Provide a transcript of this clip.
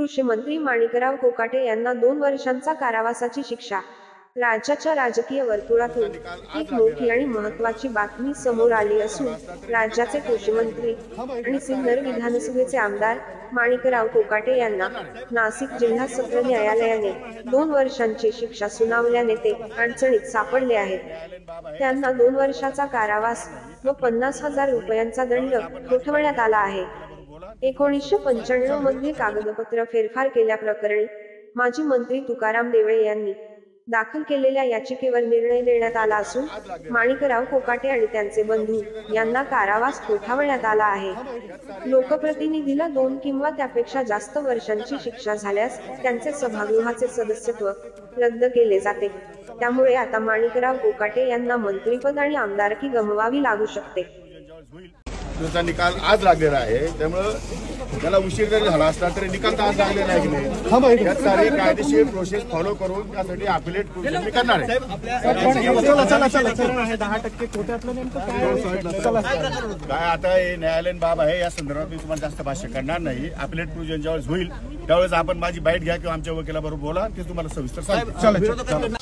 कृषी मंत्री माणिकराव कोकाटे यांना 2 वर्षांचा कारावासाची शिक्षा। राज्याच्या राजकीय वर्तुळातून एक मोठी आणि महत्त्वाची बातमी समोर आली असून राज्याचे कृषी मंत्री आणि सिन्नर विधानसभेचे आमदार माणिकराव कोकाटे यांना नाशिक जिल्हा सत्र न्यायालयाने 2 वर्षांची शिक्षा सुनावल्याने ते अडचणीत सापडले आहेत। त्यांना 2 वर्षाचा कारावास व 50,000 रुपयांचा दंड ठोठावण्यात आला आहे। 1995 मध्ये कागदपत्र फेरफार केल्याप्रकरणी माजी मंत्री तुकाराम देवळे यांनी दाखल केलेल्या याचिकेवर निर्णय देण्यात आला असून माणिकराव कोकाटे आणि त्यांचे बंधू यांना कारावास ठोठावण्यात आला आहे। लोकप्रतिनिधीला 2 किंवा त्यापेक्षा जास्त वर्षांची शिक्षा झाल्यास त्यांचे सभागृहाचे सदस्यत्व रद्द केले जाते। त्यामुळे आता माणिकराव कोकाटे यांना मंत्रिपद आणि आमदारकी गमवावी लागू शकते। त्याचा निकाल आज लागलेला आहे, त्यामुळे त्याला उशीर जरी झाला असला तरी निकाल तर आज लागलेला आहे की नाही, त्यात सारी कायदेशीर प्रोसेस फॉलो करून त्यासाठी अपिलेट प्रोसेस मी करणार आहे। काय आता हे न्यायालयीन बाब आहे, या संदर्भात मी तुम्हाला जास्त भाष्य करणार नाही। अपिलेट प्रोसेस ज्यावेळेस होईल त्यावेळेस आपण माझी बाईट घ्या किंवा आमच्या वकिलाबरोबर बोला, ते तुम्हाला सविस्तर सांगतो।